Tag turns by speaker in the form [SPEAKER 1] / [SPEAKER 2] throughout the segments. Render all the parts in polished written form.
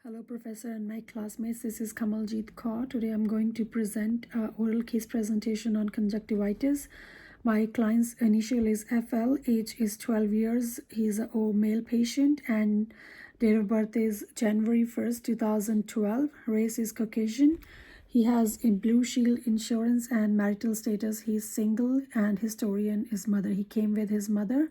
[SPEAKER 1] Hello, Professor and my classmates. This is Kamaljeet Kaur. Today I'm going to present oral case presentation on conjunctivitis. My client's initial is FL, age is 12 years. He's a male patient and date of birth is January 1st, 2012. Race is Caucasian. He has a Blue Shield insurance and marital status. He's single and historian is mother. He came with his mother.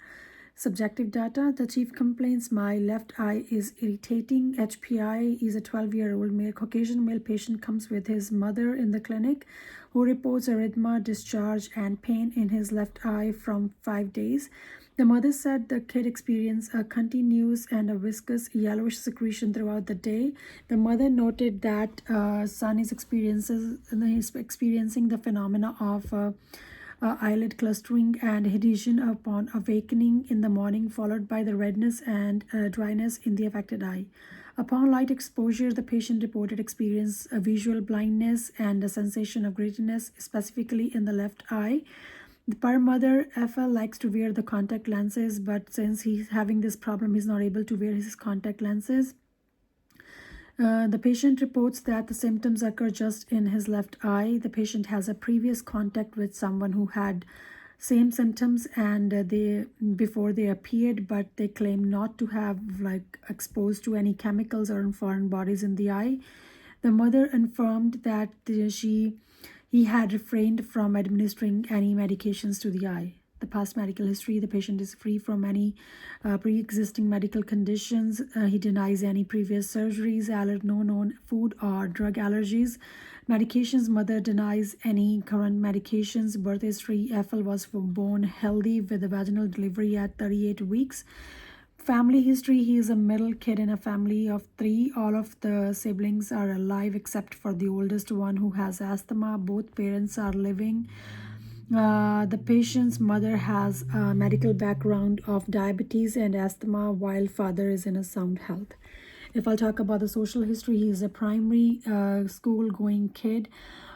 [SPEAKER 1] Subjective data, the chief complaints, my left eye is irritating. HPI is a 12-year-old male Caucasian male patient, comes with his mother in the clinic, who reports erythema, discharge, and pain in his left eye from 5 days. The mother said the kid experienced a continuous and a viscous yellowish secretion throughout the day. The mother noted that son is experiencing the phenomena of eyelid clustering and adhesion upon awakening in the morning, followed by the redness and dryness in the affected eye. Upon light exposure, the patient reported experience a visual blindness and a sensation of grittiness, specifically in the left eye. Per mother, FL likes to wear the contact lenses, but since he's having this problem, he's not able to wear his contact lenses. The patient reports that the symptoms occur just in his left eye. The patient has a previous contact with someone who had same symptoms and before they appeared, but they claim not to have exposed to any chemicals or foreign bodies in the eye. The mother informed that he had refrained from administering any medications to the eye. The past medical history, the patient is free from any pre-existing medical conditions. He denies any previous surgeries, no known food or drug allergies. Medications, mother denies any current medications. Birth history, FL was born healthy with a vaginal delivery at 38 weeks. Family history, he is a middle kid in a family of 3. All of the siblings are alive except for the oldest one who has asthma. Both parents are living. The patient's mother has a medical background of diabetes and asthma, while father is in a sound health. If I'll talk about the social history, he is a primary school-going kid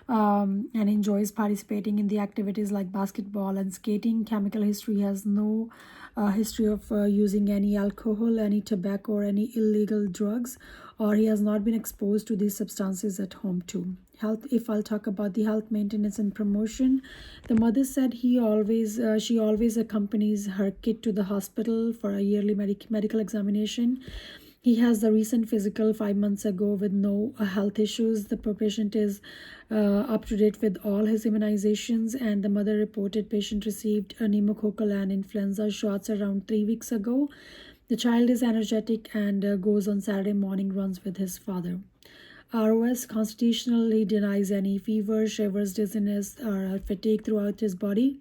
[SPEAKER 1] and enjoys participating in the activities like basketball and skating. Chemical history, has no history of using any alcohol, any tobacco, or any illegal drugs, or he has not been exposed to these substances at home too. Health, if I'll talk about the health maintenance and promotion, the mother said she always accompanies her kid to the hospital for a yearly medical examination. He has the recent physical 5 months ago with no health issues. The patient is up to date with all his immunizations, and the mother reported patient received a pneumococcal and influenza shots around 3 weeks ago. The child is energetic and goes on Saturday morning runs with his father. ROS, constitutionally denies any fever, shivers, dizziness, or fatigue throughout his body,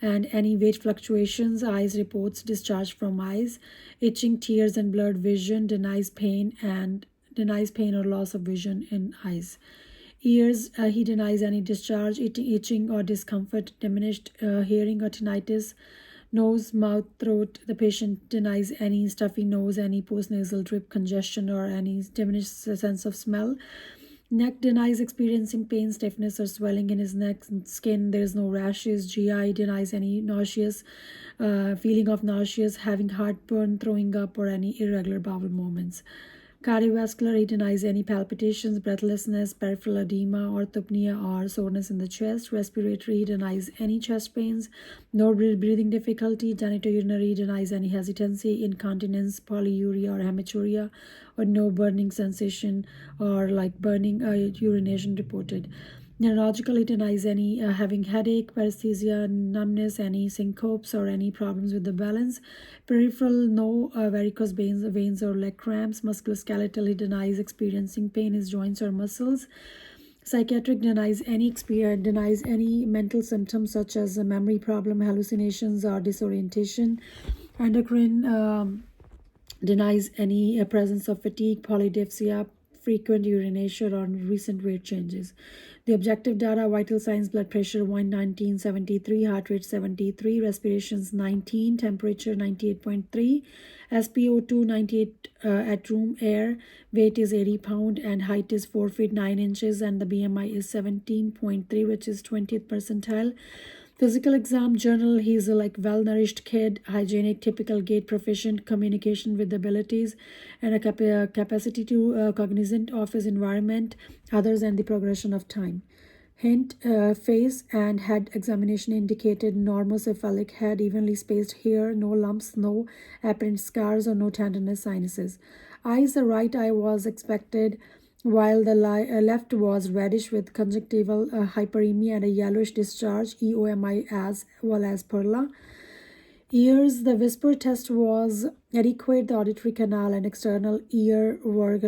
[SPEAKER 1] and any weight fluctuations. Eyes, reports discharge from eyes, itching, tears, and blurred vision. Denies pain or loss of vision in eyes. Ears, he denies any discharge, itching or discomfort, diminished hearing or tinnitus. Nose, mouth, throat, the patient denies any stuffy nose, any postnasal drip, congestion, or any diminished sense of smell. Neck, denies experiencing pain, stiffness, or swelling in his neck. Skin, there is no rashes. GI, denies any feeling of nauseous, having heartburn, throwing up, or any irregular bowel movements. Cardiovascular, he denies any palpitations, breathlessness, peripheral edema, orthopnea, or soreness in the chest. Respiratory, he denies any chest pains, no breathing difficulty. Genitourinary, denies any hesitancy, incontinence, polyuria or hematuria, or no burning sensation or burning urination reported. Neurological, he denies any having headache, paresthesia, numbness, any syncopes, or any problems with the balance. Peripheral, no varicose veins or leg cramps. Musculoskeletal, he denies experiencing pain in his joints or muscles. Psychiatric, denies any mental symptoms such as a memory problem, hallucinations, or disorientation. Endocrine, denies any presence of fatigue, polydipsia, frequent urination, or recent weight changes. The objective data, vital signs, blood pressure 119/73, heart rate 73, respirations 19, temperature 98.3, SpO2 98 at room air, weight is 80 pounds, and height is 4 feet 9 inches, and the BMI is 17.3, which is 20th percentile. Physical exam journal. He's a well-nourished kid, hygienic, typical gait, proficient, communication with abilities, and a capacity to cognizant of his environment, others, and the progression of time. Hint, face and head examination indicated normocephalic head, evenly spaced hair, no lumps, no apparent scars, or no tenderness sinuses. Eyes, the right eye was expected, while the left was reddish with conjunctival hyperemia and a yellowish discharge, EOMI as well as perla. Ears, the whisper test was adequate. The auditory canal and external ear were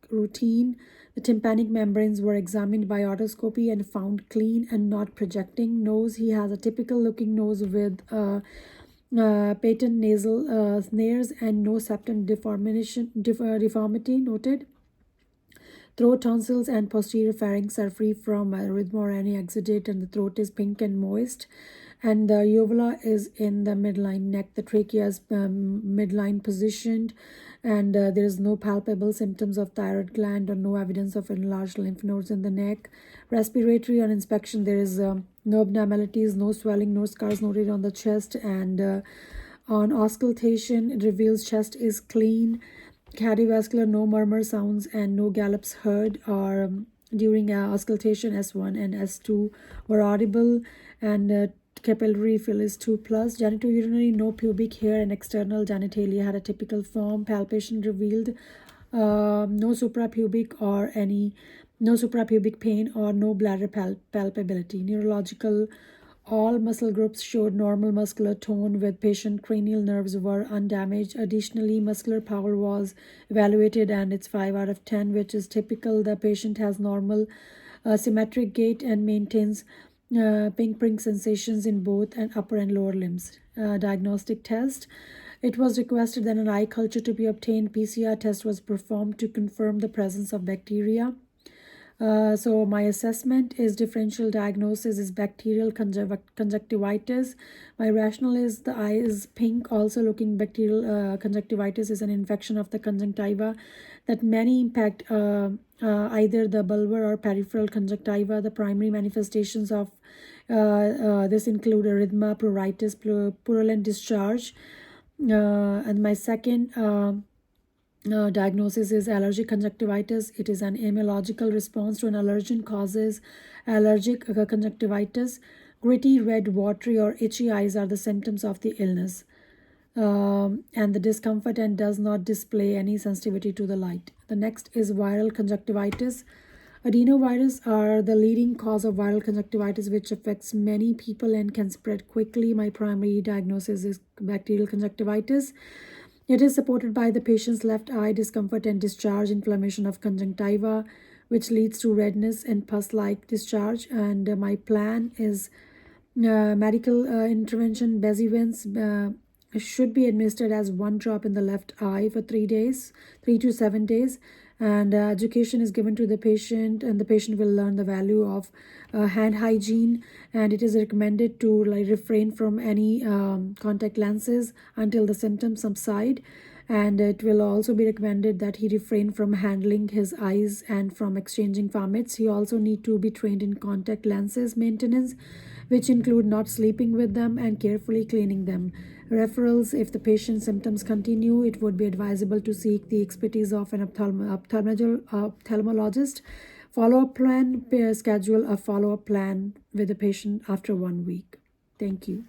[SPEAKER 1] routine. The tympanic membranes were examined by otoscopy and found clean and not projecting. Nose, he has a typical looking nose with patent nasal snares and no septum deformity noted. Throat, tonsils, and posterior pharynx are free from erythema or any exudate, and the throat is pink and moist. And the uvula is in the midline neck. The trachea is midline positioned, and there is no palpable symptoms of thyroid gland or no evidence of enlarged lymph nodes in the neck. Respiratory, on inspection, there is no abnormalities, no swelling, no scars noted on the chest, and on auscultation, it reveals chest is clean. Cardiovascular, no murmur sounds and no gallops heard, or during auscultation S1 and S2 were audible, and capillary fill is 2+. Genitourinary, no pubic hair, and external genitalia had a typical form. Palpation revealed no suprapubic pain or no bladder palpability. Neurological, all muscle groups showed normal muscular tone, with patient cranial nerves were undamaged. Additionally, muscular power was evaluated and it's 5 out of 10, which is typical. The patient has normal symmetric gait and maintains pink sensations in both and upper and lower limbs. Diagnostic test. It was requested that an eye culture to be obtained. PCR test was performed to confirm the presence of bacteria. So my assessment is differential diagnosis is bacterial conjunctivitis. My rationale is the eye is pink, also looking bacterial conjunctivitis is an infection of the conjunctiva that many impact either the bulbar or peripheral conjunctiva. The primary manifestations of this include erythema, pruritus, purulent discharge. And my second diagnosis is allergic conjunctivitis. It is an immunological response to an allergen causes allergic conjunctivitis. Gritty, red, watery, or itchy eyes are the symptoms of the illness, and the discomfort and does not display any sensitivity to the light. The next is viral conjunctivitis. Adenovirus are the leading cause of viral conjunctivitis, which affects many people and can spread quickly. My primary diagnosis is bacterial conjunctivitis. It is supported by the patient's left eye discomfort and discharge, inflammation of conjunctiva, which leads to redness and pus-like discharge. And my plan is medical intervention. Bezivence should be administered as 1 drop in the left eye for 3 days, 3 to 7 days. And education is given to the patient, and the patient will learn the value of hand hygiene, and it is recommended to refrain from any contact lenses until the symptoms subside. And it will also be recommended that he refrain from handling his eyes and from exchanging vomits. He also need to be trained in contact lenses maintenance, which include not sleeping with them and carefully cleaning them. Referrals: if the patient's symptoms continue, it would be advisable to seek the expertise of an ophthalmologist. Follow-up plan: schedule a follow-up plan with the patient after 1 week. Thank you.